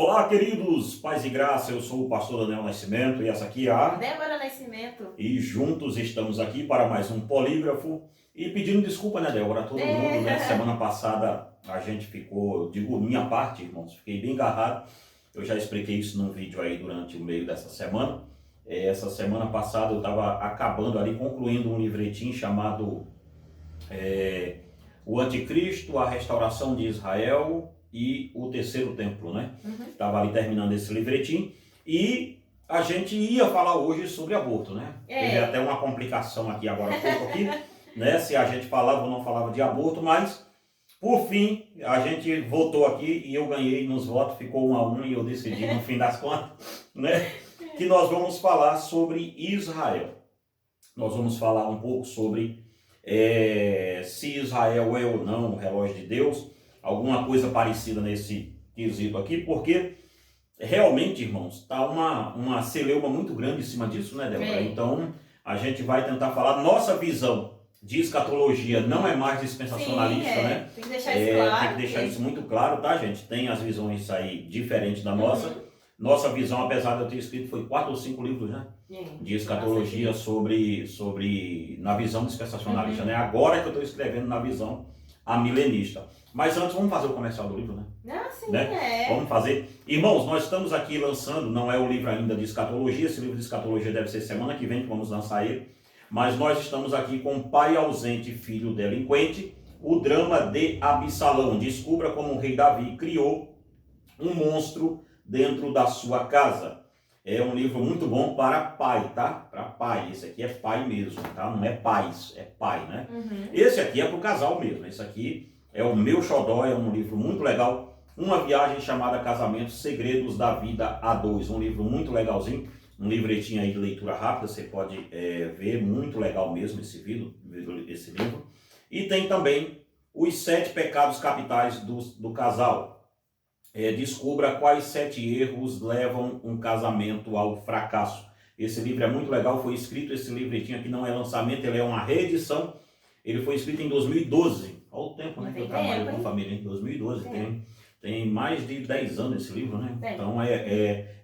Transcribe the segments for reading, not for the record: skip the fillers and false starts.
Olá, queridos, paz e graça, eu sou o pastor Daniel Nascimento e essa aqui é a... Débora Nascimento. E juntos estamos aqui para mais um polígrafo e pedindo desculpa, né, Débora, a todo mundo, né? Semana passada a gente ficou, digo minha parte, irmãos, fiquei bem agarrado. Eu já expliquei isso num vídeo aí durante o meio dessa semana. Essa semana passada eu estava acabando ali, concluindo um livretinho chamado O Anticristo, a Restauração de Israel e o Terceiro Templo, né? Estava ali terminando esse livretinho e a gente ia falar hoje sobre aborto, né? Teve até uma complicação aqui agora há pouco aqui, né? Se a gente falava ou não falava de aborto, mas por fim a gente voltou aqui e eu ganhei nos votos, ficou 1-1 e eu decidi no fim das contas, né? Que nós vamos falar sobre Israel. Nós vamos falar um pouco sobre se Israel é ou não o relógio de Deus, alguma coisa parecida nesse quesito aqui, porque realmente, irmãos, está uma celeuma muito grande em cima disso, né, Débora? Então, a gente vai tentar falar, nossa visão de escatologia não é mais dispensacionalista, Sim, né? Tem que deixar isso claro. Tem que deixar isso muito claro, tá, gente? Tem as visões aí diferentes da nossa. Nossa visão, apesar de eu ter escrito, foi 4 ou 5 livros, né? De escatologia na visão dispensacionalista, né? Agora que eu estou escrevendo na visão amilenista. Mas antes, vamos fazer o comercial do livro, né? Ah, sim, né? Vamos fazer. Irmãos, nós estamos aqui lançando, não é o livro ainda de escatologia, esse livro de escatologia deve ser semana que vem que vamos lançar ele, mas nós estamos aqui com Pai Ausente, Filho Delinquente, o drama de Absalão. Descubra como o rei Davi criou um monstro dentro da sua casa. É um livro muito bom para pai, tá? Para pai. Esse aqui é pai mesmo, tá? Não é pais, é pai, né? Esse aqui é para o casal mesmo. Esse aqui é o meu xodó, é um livro muito legal. Uma viagem chamada Casamento, Segredos da Vida a Dois. Um livro muito legalzinho. Um livretinho aí de leitura rápida, você pode ver. Muito legal mesmo esse livro. E tem também os 7 pecados capitais do casal. Descubra quais 7 erros levam um casamento ao fracasso. Esse livro é muito legal, foi escrito, esse livretinho aqui não é lançamento, ele é uma reedição. Ele foi escrito em 2012. Olha o tempo, né, que eu trabalho com família, em 2012. Tem mais de 10 anos esse livro, né? Então,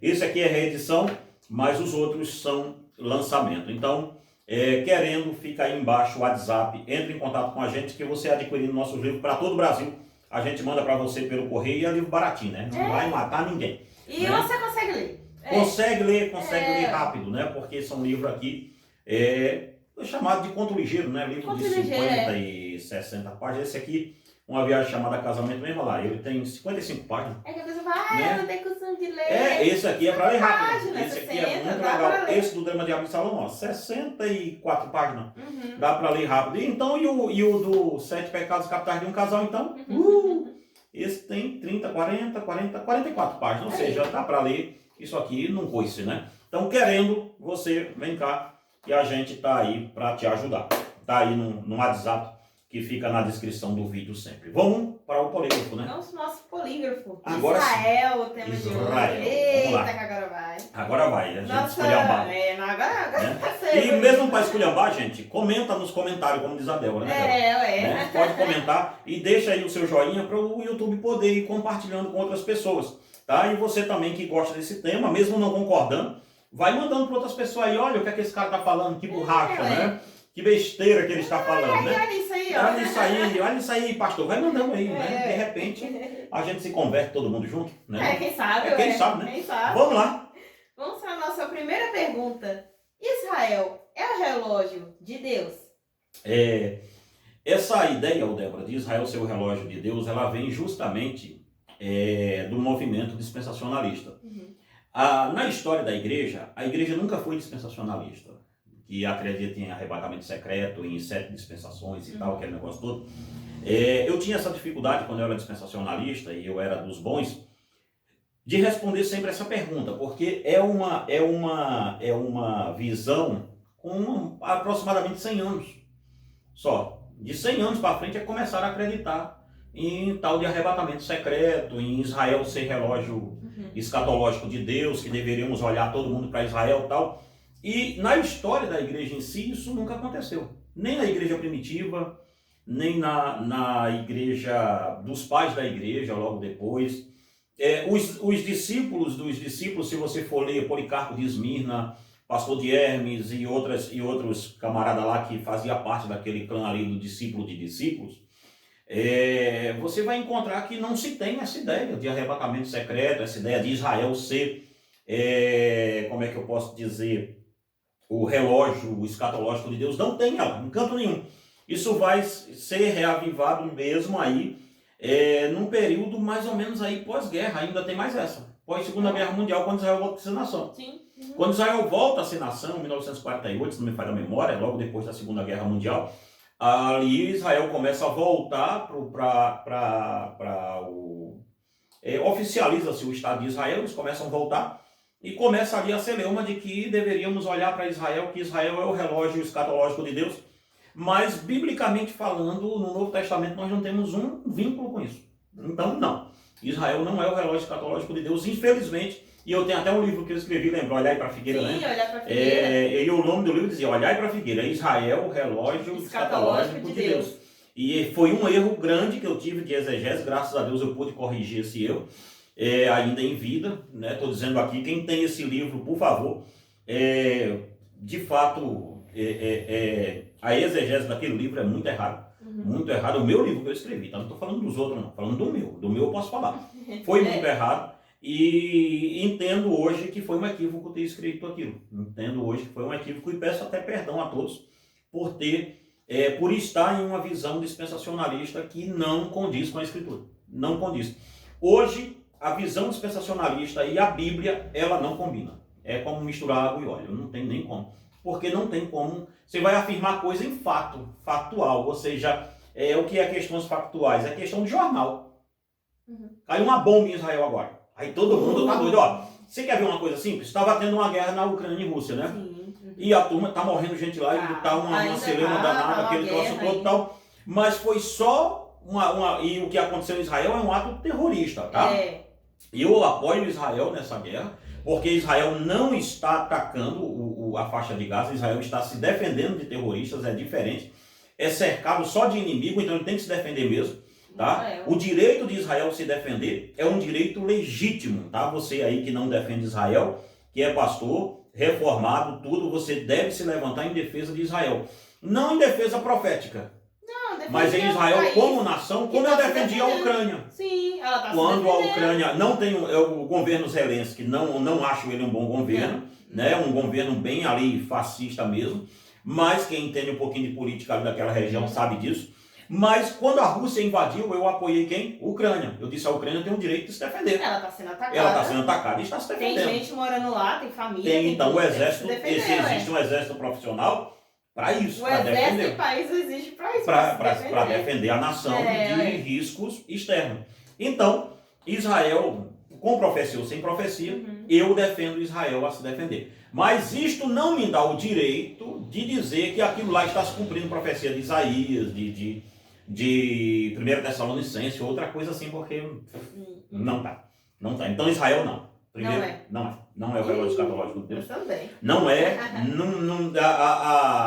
esse aqui é reedição, mas os outros são lançamento. Então, querendo, fica aí embaixo o WhatsApp, entre em contato com a gente, que você adquirindo nossos livros para todo o Brasil. A gente manda para você pelo correio e é livro baratinho, né? Não vai matar ninguém. E né? você consegue ler. Consegue ler rápido, né? Porque são livros aqui chamado de conto ligeiro, né? Livro de 50 e 60 páginas. Esse aqui, Uma Viagem Chamada Casamento, mesmo lá, ele tem 55 páginas. É que a pessoa fala, eu não tenho costume de ler. Esse aqui é para ler rápido. Esse aqui 60, é muito legal. Esse do drama de Absalão, ó, 64 páginas. Dá para ler rápido. Então, e o do 7 pecados capitais de um casal, então? Esse tem 30, 40, 44 páginas. Ou seja, dá para ler isso aqui num coice, né? Então, querendo, você vem cá e a gente tá aí para te ajudar. Tá aí no WhatsApp que fica na descrição do vídeo sempre. Vamos para o polígrafo, né? Vamos para o nosso polígrafo. Agora Israel, o tema de hoje. Eita, que agora vai. Agora vai, a gente esculhambar. Agora E mesmo para esculhambar, gente, comenta nos comentários, como diz a Débora, né? Pode comentar e deixa aí o seu joinha para o YouTube poder ir compartilhando com outras pessoas. Tá? E você também que gosta desse tema, mesmo não concordando, vai mandando para outras pessoas aí, olha o que é que esse cara está falando, que borracha, né? Que besteira que ele está falando, né? Olha isso aí, ó. Olha isso aí, pastor, vai mandando aí, né? De repente, a gente se converte todo mundo junto, né? Quem sabe, quem sabe, né? Quem sabe. Vamos lá. Vamos para a nossa primeira pergunta. Israel é o relógio de Deus? Essa ideia, Débora, de Israel ser o relógio de Deus, ela vem justamente do movimento dispensacionalista. Na história da igreja, a igreja nunca foi dispensacionalista, que acredita em arrebatamento secreto, em 7 dispensações e tal, aquele negócio todo. Eu tinha essa dificuldade quando eu era dispensacionalista e eu era dos bons, de responder sempre essa pergunta, porque é uma visão com aproximadamente 100 anos só. De 100 anos para frente é que começaram a acreditar em tal de arrebatamento secreto, em Israel ser relógio escatológico de Deus, que deveríamos olhar todo mundo para Israel e tal. E na história da igreja em si, isso nunca aconteceu. Nem na igreja primitiva, nem na igreja dos pais da igreja, logo depois. Os discípulos dos discípulos, se você for ler Policarpo de Esmirna, Pastor de Hermes e outros camaradas lá que fazia parte daquele clã ali do discípulo de discípulos, você vai encontrar que não se tem essa ideia de arrebatamento secreto, essa ideia de Israel ser, como é que eu posso dizer, o relógio escatológico de Deus. Não tem ela, em canto nenhum. Isso vai ser reavivado mesmo aí, num período mais ou menos aí pós-guerra, ainda tem mais essa. Pós-Segunda Guerra Mundial, quando Israel volta a ser nação. Sim. Uhum. Quando Israel volta a ser nação, em 1948, se não me falha a memória, logo depois da Segunda Guerra Mundial, ali Israel começa a voltar oficializa-se o Estado de Israel, eles começam a voltar e começa ali a celeuma de que deveríamos olhar para Israel, que Israel é o relógio escatológico de Deus, mas biblicamente falando, no Novo Testamento nós não temos um vínculo com isso. Então não, Israel não é o relógio escatológico de Deus, infelizmente. E eu tenho até um livro que eu escrevi, lembra? Olhai para a Figueira, Sim, né? Sim, Olhar para a Figueira. E o nome do livro dizia, Olhai para a Figueira, Israel, o relógio escatológico de Deus. E foi um erro grande que eu tive de exegese, graças a Deus eu pude corrigir esse erro, ainda em vida, né? Estou dizendo aqui, quem tem esse livro, por favor, de fato, a exegese daquele livro é muito errada. Muito errado, o meu livro que eu escrevi, tá? Não estou falando dos outros não, falando do meu eu posso falar. Foi muito errado. E entendo hoje que foi um equívoco ter escrito aquilo. Entendo hoje que foi um equívoco e peço até perdão a todos por estar em uma visão dispensacionalista que não condiz com a Escritura. Não condiz. Hoje, a visão dispensacionalista e a Bíblia, ela não combina. É como misturar água e óleo. Não tem nem como. Porque não tem como. Você vai afirmar coisa em fato, factual. Ou seja, o que é questões factuais? É questão de jornal. Caiu uma bomba em Israel agora. Aí todo mundo tá doido, ó. Você quer ver uma coisa simples? Estava tendo uma guerra na Ucrânia e Rússia, né? Sim. E a turma tá morrendo gente lá, e tá uma celeuma danada, aquele troço todo e tal. Mas foi só e o que aconteceu em Israel é um ato terrorista, tá? E eu apoio Israel nessa guerra, porque Israel não está atacando a faixa de Gaza, Israel está se defendendo de terroristas, é diferente. É cercado só de inimigo, então ele tem que se defender mesmo. Tá? O direito de Israel se defender é um direito legítimo, tá? Você aí que não defende Israel, que é pastor, reformado, tudo, você deve se levantar em defesa de Israel. Não em defesa profética, mas em Israel como nação, como eu defendi a Ucrânia. Sim, ela tá quando a Ucrânia não tem o governo Zelensky, não acho ele um bom governo, né? Um governo bem ali fascista mesmo, mas quem entende um pouquinho de política ali daquela região sabe disso. Mas quando a Rússia invadiu, eu apoiei quem? Ucrânia. Eu disse a Ucrânia tem o direito de se defender. Ela está sendo atacada. Ela está sendo atacada e está se defendendo. Tem gente morando lá, tem família. Então o exército, existe um exército profissional para isso. O exército do país existe para isso. Para defender a nação de riscos externos. Então, Israel, com profecia ou sem profecia, eu defendo Israel a se defender. Mas isto não me dá o direito de dizer que aquilo lá está se cumprindo profecia de Isaías, de 1 Tessalonicenses, outra coisa assim, porque não tá. Não tá. Então Israel não. Primeiro, não é o relógio escatológico de Deus. Também. Não é.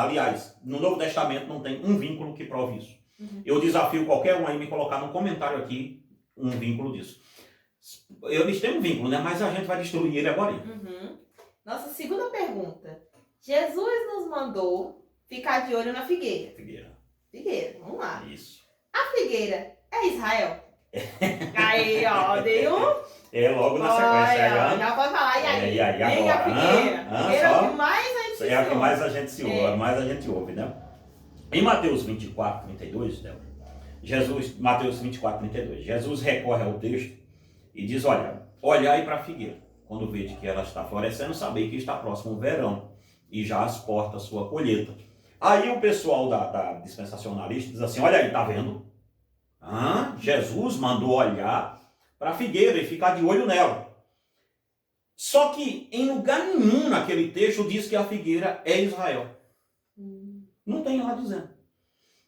Aliás, no Novo Testamento não tem um vínculo que prove isso. Eu desafio qualquer um aí me colocar no comentário aqui um vínculo disso. Eles têm um vínculo, né? Mas a gente vai destruir ele agora. Nossa segunda pergunta. Jesus nos mandou ficar de olho na figueira. Figueira, vamos lá. Isso. A figueira é Israel? Aí, ó, dei um... logo na sequência. Já pode falar, e aí? Agora? A figueira. Figueira é o que mais a gente ouve. É o que mais a gente se ouve, mais a gente ouve, né? Em Mateus 24, 32, Mateus 24, 32, Jesus recorre ao texto e diz, olhai para a figueira. Quando vede que ela está florescendo, sabei que está próximo o verão e já as portas sua colheita. Aí o pessoal da dispensacionalista diz assim, olha aí, tá vendo? Jesus mandou olhar para a figueira e ficar de olho nela. Só que em lugar nenhum naquele texto diz que a figueira é Israel. Não tem lá dizendo.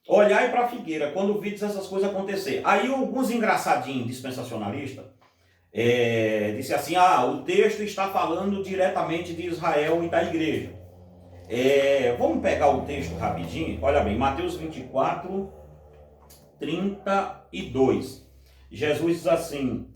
Olhai para a figueira, quando vides essas coisas acontecer. Aí alguns engraçadinhos dispensacionalistas disse assim, o texto está falando diretamente de Israel e da igreja. Vamos pegar o texto rapidinho. Olha bem, Mateus 24, 32. Jesus diz assim,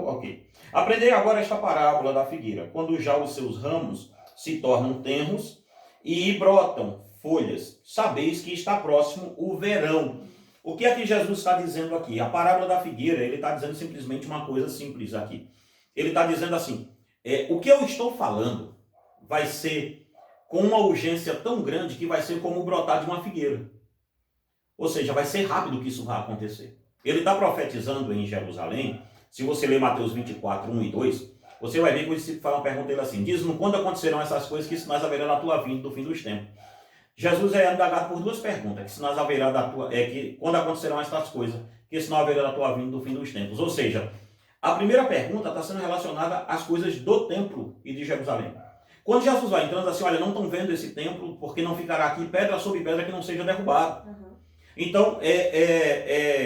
ok. Aprendei agora esta parábola da figueira. Quando já os seus ramos se tornam tenros e brotam folhas, sabeis que está próximo o verão. O que é que Jesus está dizendo aqui? A parábola da figueira, ele está dizendo simplesmente uma coisa simples aqui. Ele está dizendo assim, o que eu estou falando vai ser com uma urgência tão grande que vai ser como o brotar de uma figueira. Ou seja, vai ser rápido que isso vai acontecer. Ele está profetizando em Jerusalém. Se você ler Mateus 24, 1 e 2, você vai ver que o discípulo faz uma pergunta a ele assim, diz-nos quando acontecerão essas coisas, que sinais haverá na tua vinda do fim dos tempos. Jesus é indagado por duas perguntas, que sinais haverá que quando acontecerão essas coisas, que sinal haverá na tua vinda do fim dos tempos. Ou seja, a primeira pergunta está sendo relacionada às coisas do templo e de Jerusalém. Quando Jesus vai entrando assim, olha, não estão vendo esse templo, porque não ficará aqui pedra sobre pedra que não seja derrubada. Então,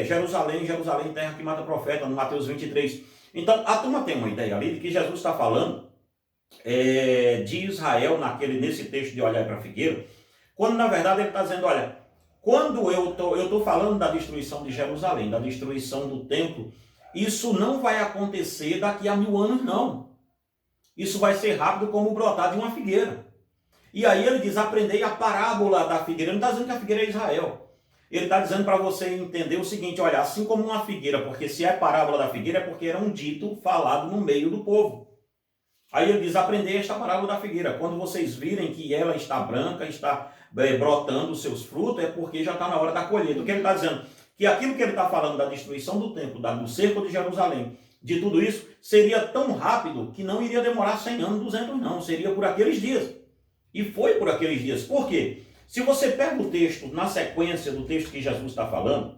Jerusalém, terra que mata profeta, no Mateus 23. Então, a turma tem uma ideia ali de que Jesus está falando de Israel nesse texto de olhar para a figueira, quando na verdade ele está dizendo, olha, quando eu estou falando da destruição de Jerusalém, da destruição do templo, isso não vai acontecer daqui a 1000 anos, não. Isso vai ser rápido como o brotar de uma figueira. E aí ele diz, aprendei a parábola da figueira. Ele não está dizendo que a figueira é Israel. Ele está dizendo para você entender o seguinte, olha, assim como uma figueira, porque se é parábola da figueira é porque era um dito falado no meio do povo. Aí ele diz, aprendei esta parábola da figueira. Quando vocês virem que ela está branca, está brotando os seus frutos, é porque já está na hora da colheita. O que ele está dizendo? Que aquilo que ele está falando da destruição do templo, do cerco de Jerusalém, de tudo isso, seria tão rápido que não iria demorar 100 anos, 200 não. Seria por aqueles dias. E foi por aqueles dias. Por quê? Se você pega o texto na sequência do texto que Jesus está falando,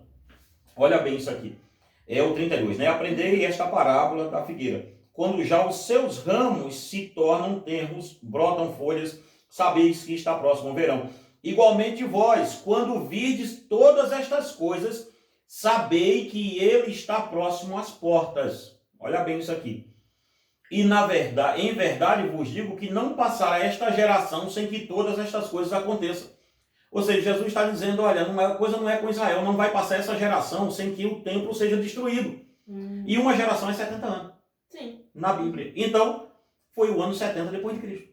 olha bem isso aqui. É o 32, né? Aprendei esta parábola da figueira. Quando já os seus ramos se tornam tenros, brotam folhas, sabeis que está próximo o verão. Igualmente vós, quando virdes todas estas coisas, sabei que ele está próximo às portas. Olha bem isso aqui. E em verdade vos digo que não passará esta geração sem que todas estas coisas aconteçam. Ou seja, Jesus está dizendo, olha, a coisa não é com Israel, não vai passar essa geração sem que o templo seja destruído. E uma geração é 70 anos. Sim. Na Bíblia. Então, foi o ano 70 depois de Cristo.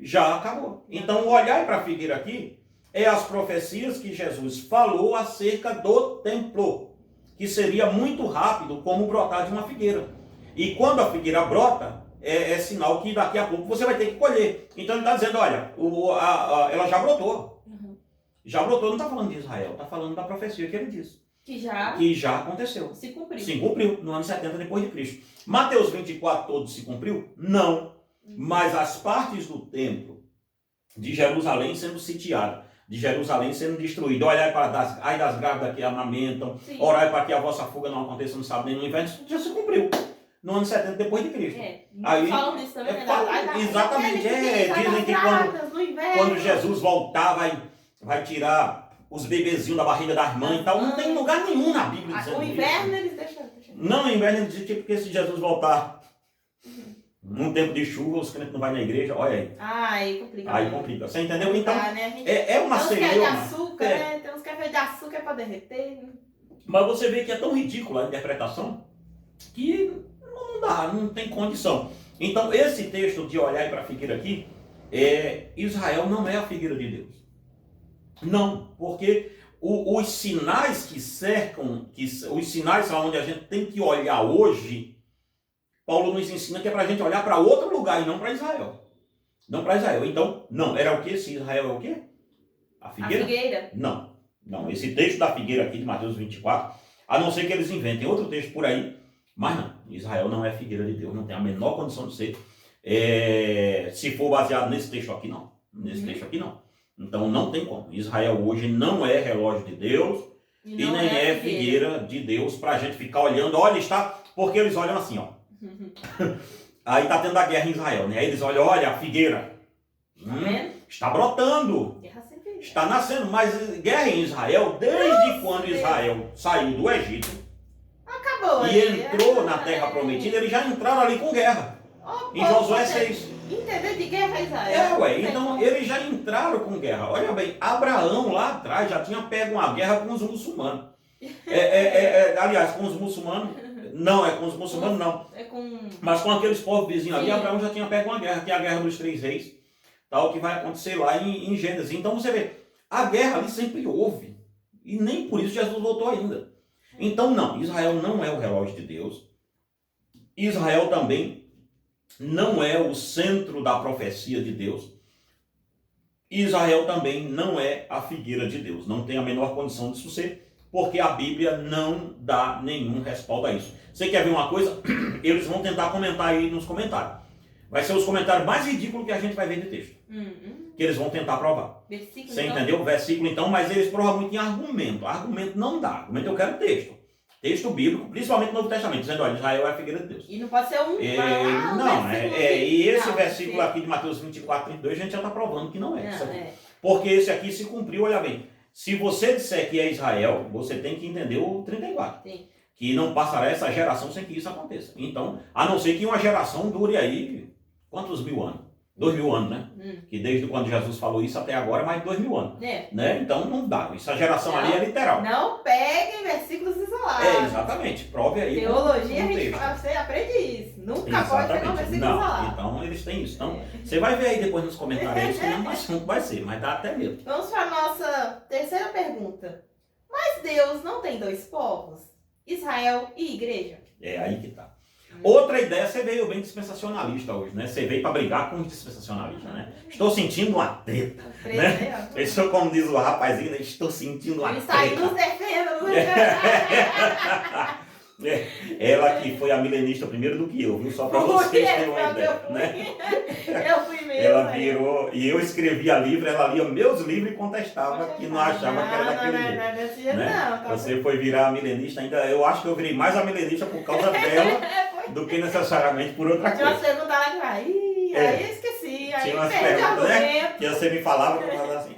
Já acabou. Então, olhar para a figueira aqui é as profecias que Jesus falou acerca do templo, que seria muito rápido como brotar de uma figueira. E quando a figueira brota, é sinal que daqui a pouco você vai ter que colher. Então ele está dizendo, olha, ela já brotou. Já brotou, não está falando de Israel, está falando da profecia que ele disse. Que já aconteceu. Se cumpriu no ano 70 depois de Cristo. Mateus 24 todo se cumpriu? Não. Mas as partes do templo de Jerusalém sendo sitiadas, de Jerusalém sendo destruída. Olhai para das grávidas que amamentam, orai para que a vossa fuga não aconteça no sábado nem no inverno, já se cumpriu. No ano 70 depois de Cristo. Aí, falam disso também, né? Exatamente, dizem que quando Jesus voltar, vai tirar os bebezinhos da barriga das mães e tal. Não tem lugar nenhum na Bíblia dizendo isso. O inverno eles deixam. Não, no inverno eles dizem porque se Jesus voltar num tempo de chuva, os crentes não vão na igreja, olha aí. Aí complica. Aí complica. Você entendeu? Então, é uma celeuma. Tem uns cafés de açúcar para derreter. Mas você vê que é tão ridícula a interpretação que não dá, não tem condição. Então, esse texto de olhar para a figueira aqui, Israel não é a figueira de Deus. Não, porque os sinais que cercam, os sinais onde a gente tem que olhar hoje, Paulo nos ensina que é para a gente olhar para outro lugar e não para Israel. Não para Israel. Então, não, era o quê? Se Israel é o quê? A figueira? A figueira? Não, esse texto da figueira aqui de Mateus 24, a não ser que eles inventem outro texto por aí, mas não, Israel não é figueira de Deus, não tem a menor condição de ser. Se for baseado nesse texto aqui, não. Nesse texto aqui, não. Então, não tem como. Israel hoje não é relógio de Deus e nem é figueira de Deus para a gente ficar olhando. Olha, está... Porque eles olham assim, ó. Aí está tendo a guerra em Israel, né? Aí eles olham, olha, a figueira. Está brotando. Está nascendo. Mas guerra em Israel, desde quando Israel saiu do Egito, acabou, e entrou na terra prometida, eles já entraram ali com guerra. Em Josué 6. Entender de guerra Israel. Então eles já entraram com guerra. Olha bem, Abraão lá atrás já tinha pego uma guerra com os muçulmanos. Aliás, com os muçulmanos, não, com os muçulmanos não. Mas com aqueles povos vizinhos ali, Abraão já tinha pego uma guerra, que é a guerra dos 3 reis, tal, que vai acontecer lá em Gênesis. Então você vê, a guerra ali sempre houve. E nem por isso Jesus voltou ainda. Então não, Israel não é o relógio de Deus. Israel também não é o centro da profecia de Deus. Israel também não é a figueira de Deus. Não tem a menor condição disso ser, porque a Bíblia não dá nenhum respaldo a isso. Você quer ver uma coisa? Eles vão tentar comentar aí nos comentários. Vai ser os comentários mais ridículos que a gente vai ver de texto. Que eles vão tentar provar. Versículo, você então? Entendeu? Versículo então, mas eles provam muito em argumento. Argumento não dá. Argumento eu quero texto. Texto bíblico, principalmente no Novo Testamento, dizendo, olha, Israel é a figueira de Deus. E não pode ser um... E esse versículo aqui de Mateus 24, 32, a gente já está provando que não é. Porque esse aqui se cumpriu, olha bem. Se você disser que é Israel, você tem que entender o 34. Sim. Que não passará essa geração sem que isso aconteça. Então, a não ser que uma geração dure aí, quantos mil anos? 2000 anos, né? Que desde quando Jesus falou isso até agora, mais de 2000 anos. Né? Então não dá. Essa geração ali é literal. Não peguem versículos isolados. Exatamente. Prove aí. Teologia, você aprende isso. Nunca pode pegar um versículo isolado. Então eles têm isso. Então, você vai ver aí depois nos comentários como assunto vai ser, mas dá até medo. Vamos para a nossa terceira pergunta. Mas Deus não tem 2 povos? Israel e igreja? É aí que tá. Outra ideia, você veio bem dispensacionalista hoje, né? Você veio para brigar com os dispensacionalistas, né? Estou sentindo uma treta, né? Isso, como diz o rapazinho, né? Estou sentindo uma treta. Ele está aí nos defendendo. Ela que foi a milenista primeiro do que eu, viu? Só para vocês terem uma ideia, né? Eu fui mesmo. Ela virou, e eu escrevia livro, ela lia meus livros e contestava que não achava que era daquele jeito. Né? Você foi virar a milenista ainda, eu acho que eu virei mais a milenista por causa dela do que necessariamente por outra coisa. Tinha umas perguntas lá que vai, aí eu esqueci, aí tinha umas perguntas, né? Que você me falava, eu falava assim,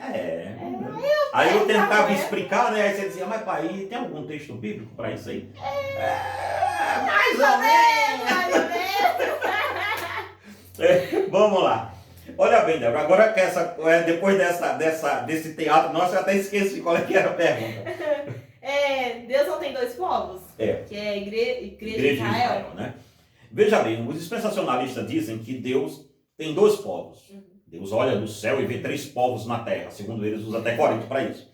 aí eu tentava explicar, né? Aí você dizia, mas pai, tem algum texto bíblico para isso aí? Mais ou menos. Vamos lá. Olha bem, Débora, agora que depois desse teatro nosso, eu até esqueci qual é que era a pergunta. Deus não tem 2 povos? Que é igreja de Israel, né? Veja bem, os dispensacionalistas dizem que Deus tem 2 povos. Deus olha do céu e vê 3 povos na terra. Segundo eles, usa até Corinto para isso.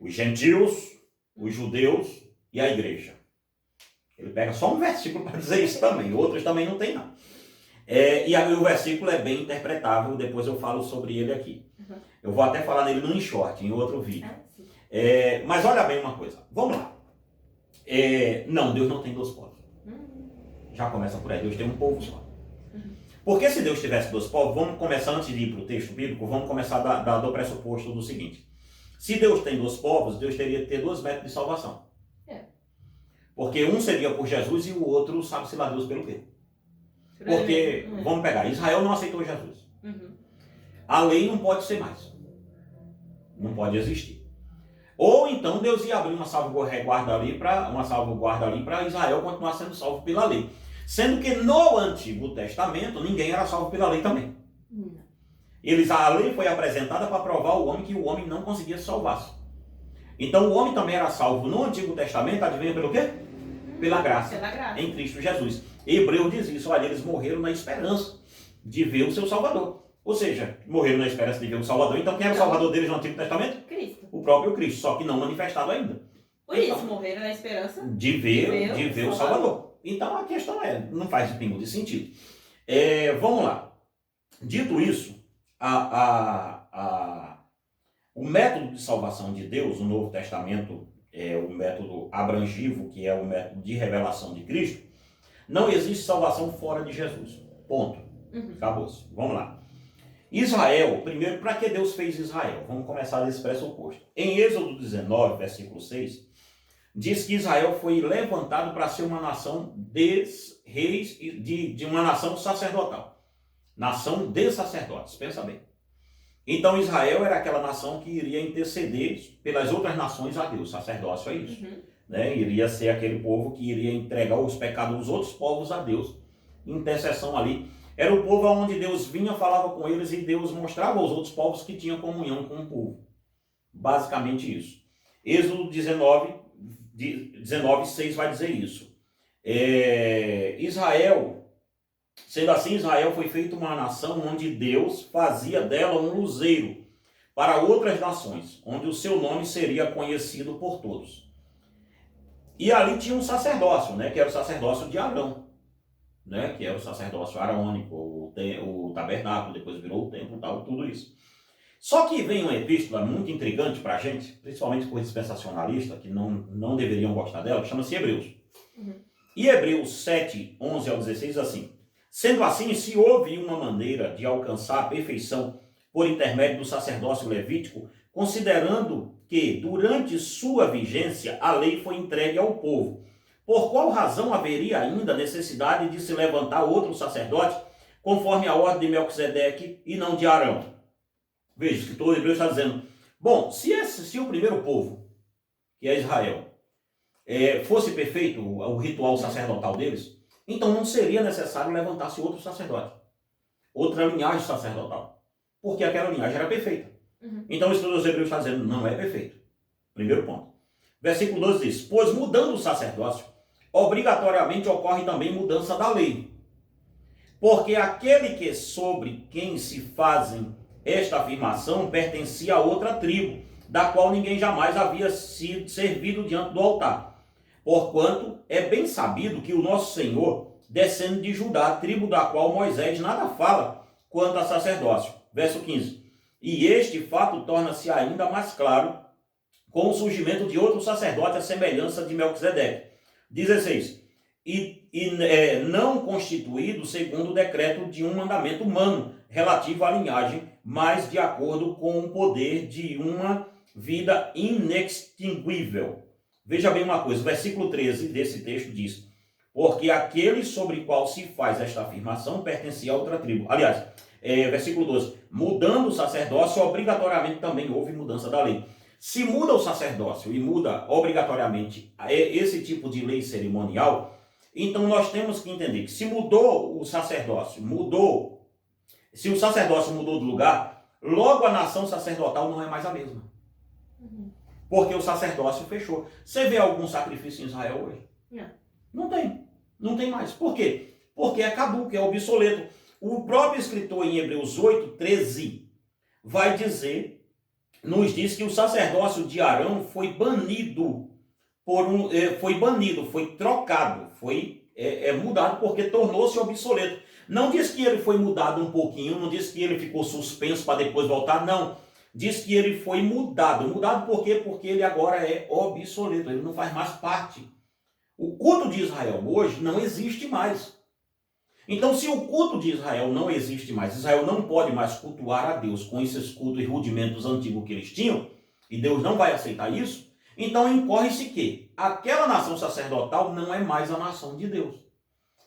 Os gentios, os judeus e a igreja. Ele pega só um versículo para dizer isso também. Outros também não tem, não. E aí o versículo é bem interpretável. Depois eu falo sobre ele aqui. Eu vou até falar nele no short, em outro vídeo. Mas olha bem uma coisa. Vamos lá. Não, Deus não tem 2 povos. Já começa por aí. Deus tem um povo só. Porque se Deus tivesse 2 povos, vamos começar, antes de ir para o texto bíblico, vamos começar do pressuposto do seguinte. Se Deus tem 2 povos, Deus teria que ter 2 métodos de salvação. Porque um seria por Jesus e o outro sabe-se lá Deus pelo quê. Porque, vamos pegar, Israel não aceitou Jesus. A lei não pode ser mais. Não pode existir. Ou então Deus ia abrir uma salvaguarda ali para Israel continuar sendo salvo pela lei. Sendo que no Antigo Testamento ninguém era salvo pela lei também. A lei foi apresentada para provar o homem que o homem não conseguia se salvar. Então o homem também era salvo no Antigo Testamento, adivinha pelo quê? Pela graça. Em Cristo Jesus. Hebreu diz isso, olha, eles morreram na esperança de ver o seu Salvador. Ou seja, morreram na esperança de ver o Salvador. Então quem era o Salvador deles no Antigo Testamento? Cristo. O próprio Cristo, só que não manifestado ainda. Por isso, morreram na esperança de ver o Salvador. Então a questão não faz pingo de sentido. Vamos lá. Dito isso, o método de salvação de Deus, o Novo Testamento, é o método abrangivo, que é o método de revelação de Cristo. Não existe salvação fora de Jesus. Ponto. Acabou-se. Vamos lá. Israel, primeiro, para que Deus fez Israel? Vamos começar desse pressuposto. Em Êxodo 19, versículo 6, diz que Israel foi levantado para ser uma nação de reis, de uma nação sacerdotal. Nação de sacerdotes, pensa bem. Então Israel era aquela nação que iria interceder pelas outras nações a Deus. Sacerdócio é isso. Né? Iria ser aquele povo que iria entregar os pecados dos outros povos a Deus. Intercessão ali. Era o povo onde Deus vinha, falava com eles e Deus mostrava aos outros povos que tinham comunhão com o povo. Basicamente isso. Êxodo 19, 19:6 vai dizer isso. Israel, sendo assim, Israel foi feita uma nação onde Deus fazia dela um luzeiro para outras nações, onde o seu nome seria conhecido por todos. E ali tinha um sacerdócio, né, que era o sacerdócio de Arão, né, que era o sacerdócio arônico, o tabernáculo, depois virou o templo, tal, tudo isso. Só que vem uma epístola muito intrigante para a gente, principalmente por dispensacionalista, que não deveriam gostar dela, que chama-se Hebreus. E Hebreus 7, 11 ao 16, assim: sendo assim, se houve uma maneira de alcançar a perfeição por intermédio do sacerdócio levítico, considerando que, durante sua vigência, a lei foi entregue ao povo, por qual razão haveria ainda necessidade de se levantar outro sacerdote, conforme a ordem de Melquisedeque e não de Arão? Veja, o escritor Hebreus está dizendo, bom, se o primeiro povo, que é Israel, fosse perfeito o ritual sacerdotal deles, então não seria necessário levantar-se outro sacerdote, outra linhagem sacerdotal, porque aquela linhagem era perfeita. Então o escritor dos Hebreus está dizendo, não é perfeito. Primeiro ponto. Versículo 12 diz, pois mudando o sacerdócio, obrigatoriamente ocorre também mudança da lei. Porque aquele que sobre quem se fazem esta afirmação pertencia a outra tribo, da qual ninguém jamais havia sido servido diante do altar. Porquanto é bem sabido que o nosso Senhor, descendo de Judá, tribo da qual Moisés nada fala quanto a sacerdócio. Verso 15. E este fato torna-se ainda mais claro com o surgimento de outro sacerdote à semelhança de Melquisedeque. 16. Não constituído segundo o decreto de um mandamento humano relativo à linhagem, mas de acordo com o poder de uma vida inextinguível. Veja bem uma coisa, o versículo 13 desse texto diz, porque aquele sobre o qual se faz esta afirmação pertencia a outra tribo. Aliás, versículo 12, mudando o sacerdócio, obrigatoriamente também houve mudança da lei. Se muda o sacerdócio e muda obrigatoriamente esse tipo de lei cerimonial, então nós temos que entender que se mudou o sacerdócio, se o sacerdócio mudou de lugar, logo a nação sacerdotal não é mais a mesma. Porque o sacerdócio fechou. Você vê algum sacrifício em Israel hoje? Não tem. Não tem mais. Por quê? Porque é caduco, é obsoleto. O próprio escritor em Hebreus 8, 13 vai dizer, nos diz que o sacerdócio de Arão foi banido, foi trocado, foi mudado porque tornou-se obsoleto. Não diz que ele foi mudado um pouquinho, não diz que ele ficou suspenso para depois voltar, não. Diz que ele foi mudado. Mudado por quê? Porque ele agora é obsoleto, ele não faz mais parte. O culto de Israel hoje não existe mais. Então, se o culto de Israel não existe mais, Israel não pode mais cultuar a Deus com esses cultos e rudimentos antigos que eles tinham, e Deus não vai aceitar isso, então incorre-se que aquela nação sacerdotal não é mais a nação de Deus.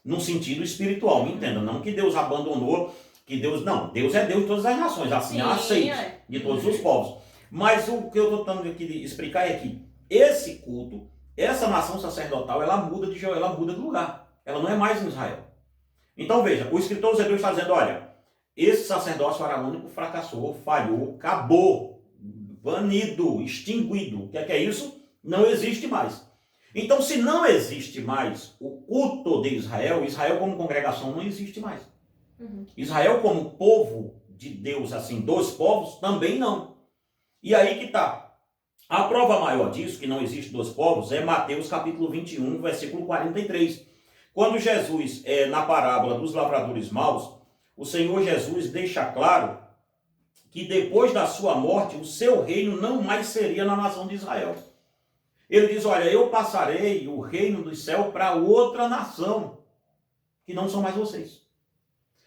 No sentido espiritual, me entenda, não que Deus abandonou, que Deus, não, Deus é Deus de todas as nações, assim aceita de todos os povos. Mas o que eu estou tentando aqui explicar é que esse culto, essa nação sacerdotal, ela muda de lugar, ela não é mais em Israel. Então veja, o escritor dos Hebreus está dizendo, olha, esse sacerdócio arônico fracassou, falhou, acabou, banido, extinguido. O que é isso? Não existe mais. Então, se não existe mais o culto de Israel, Israel como congregação não existe mais. Israel como povo de Deus, assim, dos povos, também não. E aí que está. A prova maior disso, que não existe dos povos, é Mateus capítulo 21, versículo 43. Quando Jesus, na parábola dos lavradores maus, o Senhor Jesus deixa claro que depois da sua morte, o seu reino não mais seria na nação de Israel. Ele diz, olha, eu passarei o reino do céu para outra nação, que não são mais vocês.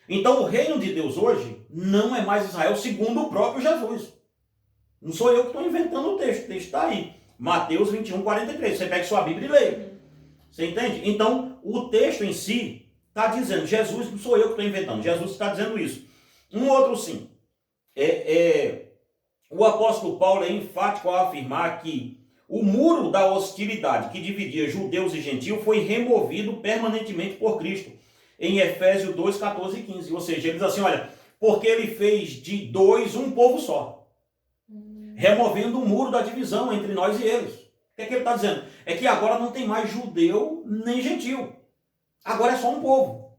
Então o reino de Deus hoje não é mais Israel, segundo o próprio Jesus. Não sou eu que estou inventando o texto está aí. Mateus 21, 43. Você pega sua Bíblia e lê. Você entende? Então, o texto em si está dizendo, Jesus, não sou eu que estou inventando, Jesus está dizendo isso. Um outro sim. O apóstolo Paulo é enfático ao afirmar que o muro da hostilidade que dividia judeus e gentios foi removido permanentemente por Cristo. Em Efésios 2, 14 e 15. Ou seja, ele diz assim, olha, porque ele fez de dois um povo só. Removendo o muro da divisão entre nós e eles. que é que ele está dizendo? É que agora não tem mais judeu nem gentil. Agora é só um povo.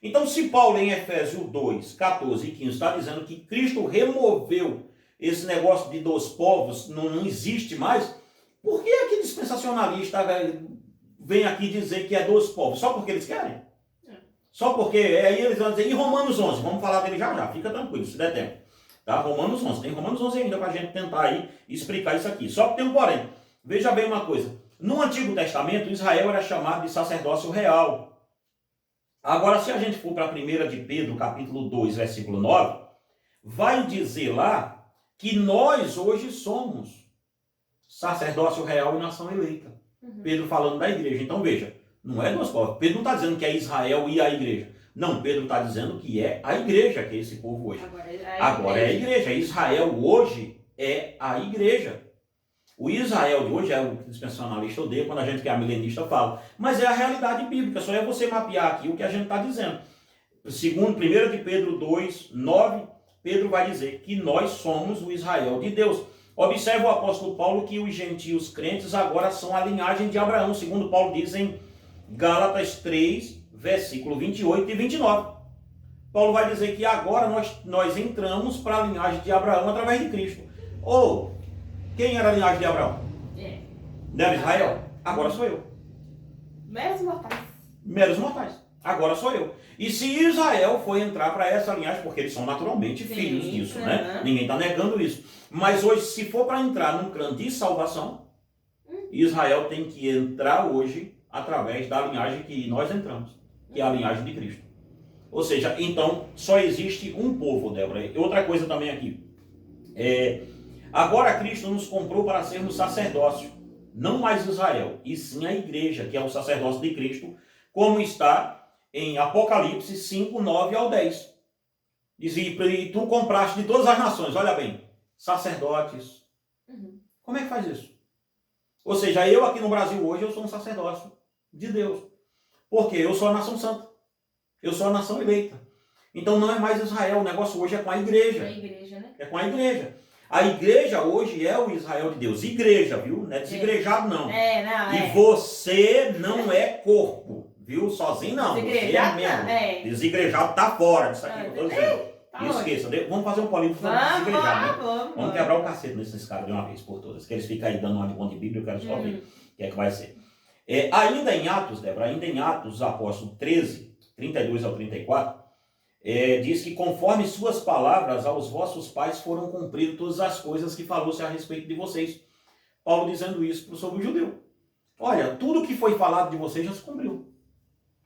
Então, se Paulo em Efésios 2, 14 e 15 está dizendo que Cristo removeu esse negócio de dois povos, não existe mais, por que aquele dispensacionalista vem aqui dizer que é dois povos? Só porque eles querem? Só porque, aí eles vão dizer, e Romanos 11, vamos falar dele já, fica tranquilo, se der tempo. Tá? Romanos 11, tem Romanos 11 ainda para a gente tentar aí explicar isso aqui. Só que tem um porém, veja bem uma coisa, no Antigo Testamento, Israel era chamado de sacerdócio real. Agora, se a gente for para a 1 de Pedro, capítulo 2, versículo 9, vai dizer lá que nós hoje somos sacerdócio real e nação eleita. Pedro falando da igreja. Então veja, não é duas povos. Pedro não está dizendo que é Israel e a igreja. Não, Pedro está dizendo que é a igreja, que é esse povo hoje. Agora é a igreja. Israel hoje é a igreja. O Israel de hoje é o que o dispensacionalista odeia quando a gente que é milenista fala. Mas é a realidade bíblica. Só é você mapear aqui o que a gente está dizendo. Segundo 1 de Pedro 2, 9, Pedro vai dizer que nós somos o Israel de Deus. Observe o apóstolo Paulo que os gentios crentes agora são a linhagem de Abraão, segundo Paulo diz em Gálatas 3, versículo 28 e 29. Paulo vai dizer que agora nós entramos para a linhagem de Abraão através de Cristo. Ou, quem era a linhagem de Abraão? Não era Israel? Agora sou eu. Meros mortais. Meros mortais. Agora sou eu. E se Israel for entrar para essa linhagem, porque eles são naturalmente filhos disso, né? Ninguém está negando isso. Mas hoje, se for para entrar num clã de salvação, Israel tem que entrar hoje através da linhagem que nós entramos, que é a linhagem de Cristo. Ou seja, então, só existe um povo, Débora. E outra coisa também aqui. Agora Cristo nos comprou para sermos sacerdócio. Não mais Israel, e sim a igreja, que é o sacerdócio de Cristo, como está em Apocalipse 5, 9 ao 10. Diz, e tu compraste de todas as nações, olha bem, sacerdotes. Como é que faz isso? Ou seja, eu aqui no Brasil hoje, eu sou um sacerdócio de Deus. Porque eu sou a nação santa. Eu sou a nação eleita. Então não é mais Israel, o negócio hoje é com a igreja. A igreja, né? É com a igreja. A igreja hoje é o Israel de Deus. Igreja, viu? Não é desigrejado, não. E você não é corpo. Viu? Sozinho não. Desigrejado você é mesmo. Desigrejado tá fora disso aqui que eu estou dizendo. Esqueça. Vamos fazer um polígono sobre desigrejado. Vamos quebrar o cacete nesses caras de uma vez por todas. Que eles ficam aí dando uma de conta de Bíblia, eu quero só ver o que é que vai ser. Ainda em Atos, Débora, ainda em Atos, apóstolo 13, 32 ao 34, diz que conforme suas palavras aos vossos pais foram cumpridas todas as coisas que falou-se a respeito de vocês. Paulo dizendo isso sobre o judeu. Olha, tudo que foi falado de vocês já se cumpriu.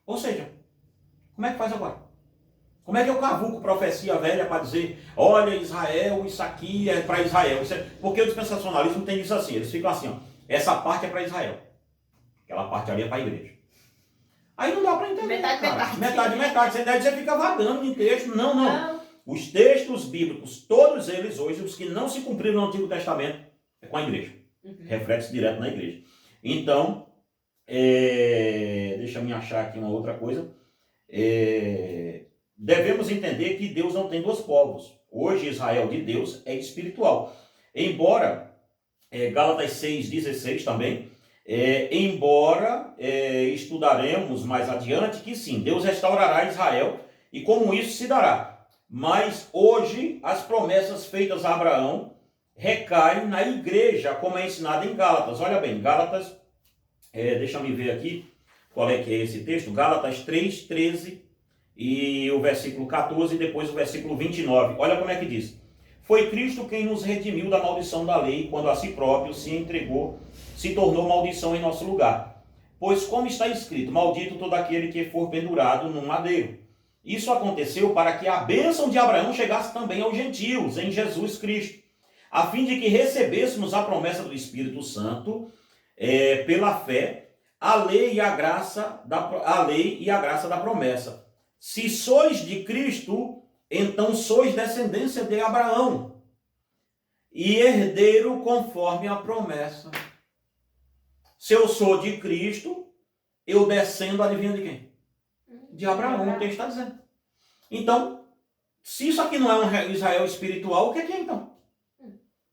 Ou seja, como é que faz agora? Como é que eu cavuco profecia velha para dizer, olha Israel, isso aqui é para Israel? Porque o dispensacionalismo tem isso assim, eles ficam assim, ó, essa parte é para Israel, aquela parte ali é para a igreja. Aí não dá para entender. Metade. Você fica vagando em texto. Não. Os textos bíblicos, todos eles hoje, os que não se cumpriram no Antigo Testamento, é com a igreja. Reflete-se direto na igreja. Então, deixa eu me achar aqui uma outra coisa. Devemos entender que Deus não tem dois povos. Hoje, Israel de Deus é espiritual. Embora, Gálatas 6,16 também, estudaremos mais adiante que sim, Deus restaurará Israel e como isso se dará. Mas hoje as promessas feitas a Abraão recaem na igreja, como é ensinado em Gálatas. Olha bem, Gálatas, deixa eu ver aqui qual é que é esse texto. Gálatas 3, 13 e o versículo 14 e depois o versículo 29. Olha como é que diz. Foi Cristo quem nos redimiu da maldição da lei, quando a si próprio se entregou, se tornou maldição em nosso lugar. Pois como está escrito, maldito todo aquele que for pendurado num madeiro. Isso aconteceu para que a bênção de Abraão chegasse também aos gentios, em Jesus Cristo, a fim de que recebêssemos a promessa do Espírito Santo, pela fé, a lei e a graça da promessa. Se sois de Cristo, então sois descendência de Abraão e herdeiro conforme a promessa. Se eu sou de Cristo, eu descendo, adivinha de quem? De Abraão, o texto está dizendo. Então, se isso aqui não é um Israel espiritual, o que é então?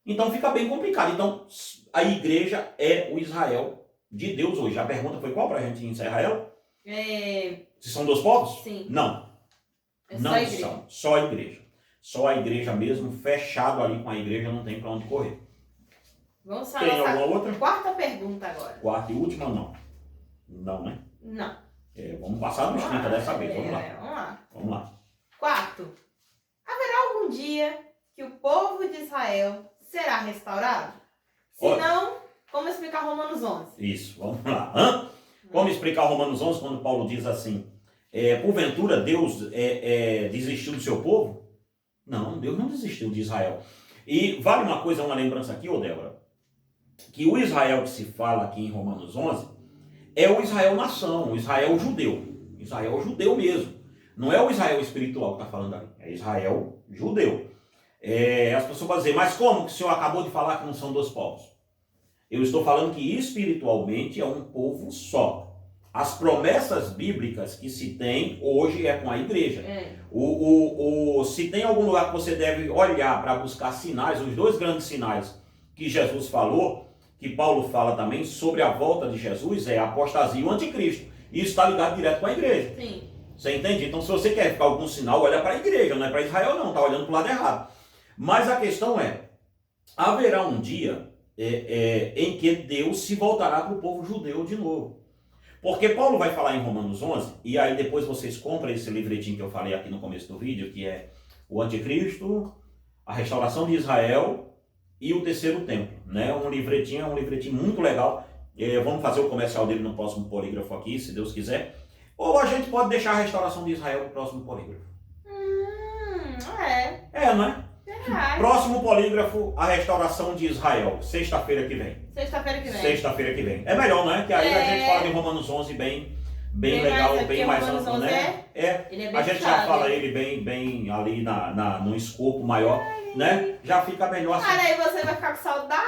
Então fica bem complicado. Então a igreja é o Israel de Deus hoje. A pergunta foi qual para a gente encerrar ela? Se são dois povos? Sim. Não. Não são. Só a igreja. Só a igreja mesmo, fechado ali com a igreja, não tem para onde correr. Vamos Tem alguma outra? Quarta pergunta agora. Quarta e última, não. Não, né? Não. Vamos passar nos 30 dessa vez. Vamos lá. Vamos lá. Vamos lá. Quarto. Haverá algum dia que o povo de Israel será restaurado? Se não, como explicar Romanos 11? Isso, vamos lá. Como explicar Romanos 11 quando Paulo diz assim, porventura Deus desistiu do seu povo? Não, Deus não desistiu de Israel. E vale uma coisa, uma lembrança aqui, Débora, que o Israel que se fala aqui em Romanos 11 é o Israel nação, o Israel judeu. Israel judeu mesmo. Não é o Israel espiritual que está falando ali, é Israel judeu. As pessoas vão dizer, mas como que o senhor acabou de falar que não são dois povos? Eu estou falando que espiritualmente é um povo só. As promessas bíblicas que se tem hoje é com a igreja. Se tem algum lugar que você deve olhar para buscar sinais, os dois grandes sinais que Jesus falou, que Paulo fala também sobre a volta de Jesus, é a apostasia e o anticristo. Isso está ligado direto com a igreja. Sim. Você entende? Então, se você quer ficar algum sinal, olha para a igreja, não é para Israel não, está olhando para o lado errado. Mas a questão haverá um dia em que Deus se voltará para o povo judeu de novo. Porque Paulo vai falar em Romanos 11, e aí depois vocês compram esse livretinho que eu falei aqui no começo do vídeo, que é o anticristo, a restauração de Israel e o terceiro templo. Né? Um livretinho muito legal. Vamos fazer o comercial dele no próximo polígrafo aqui, se Deus quiser. Ou a gente pode deixar a restauração de Israel no próximo polígrafo. Não é? Próximo polígrafo, a restauração de Israel. Sexta-feira que vem. Sexta-feira que vem. É melhor, não é? Que aí a gente fala de Romanos 11 bem legal, bem mais amplo, né? Ele é bem a gente já fala ele bem ali no escopo maior, né? Já fica melhor assim. Aí você vai ficar com saudade,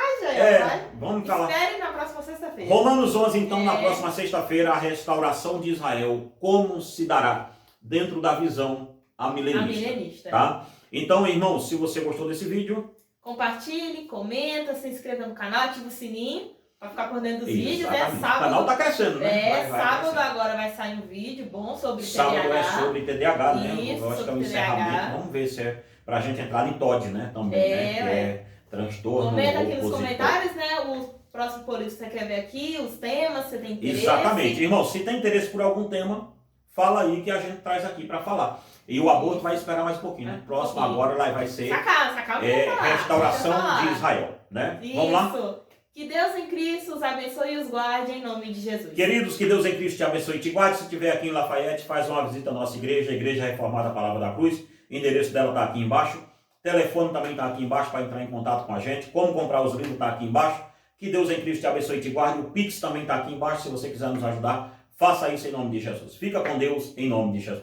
vamos falar. Espere na próxima sexta-feira. Romanos 11, então, na próxima sexta-feira, a restauração de Israel, como se dará dentro da visão amilenista. Tá? Então, irmãos, se você gostou desse vídeo, compartilhe, comenta, se inscreva no canal, ativa o sininho para ficar por dentro dos vídeos, né? Sábado, o canal tá crescendo, né? Sábado agora vai sair um vídeo bom sobre TDAH. Sábado é sobre TDAH, né? Isso, eu acho que é um encerramento. Vamos ver se é pra gente entrar em TOD, né? Também, né? Que é transtorno. Comenta aqui nos comentários, né? O próximo polígrafo você quer ver aqui, os temas, você tem interesse. Exatamente. Irmão, se tem interesse por algum tema, fala aí que a gente traz aqui para falar. E o aborto vai esperar mais um pouquinho, né? Próximo agora lá vai ser restauração de Israel, né? Isso. Vamos lá? Que Deus em Cristo os abençoe e os guarde em nome de Jesus. Queridos, que Deus em Cristo te abençoe e te guarde. Se estiver aqui em Lafayette, faz uma visita à nossa igreja, a Igreja Reformada Palavra da Cruz. O endereço dela está aqui embaixo. O telefone também está aqui embaixo para entrar em contato com a gente. Como comprar os livros está aqui embaixo. Que Deus em Cristo te abençoe e te guarde. O Pix também está aqui embaixo. Se você quiser nos ajudar, faça isso em nome de Jesus. Fica com Deus em nome de Jesus.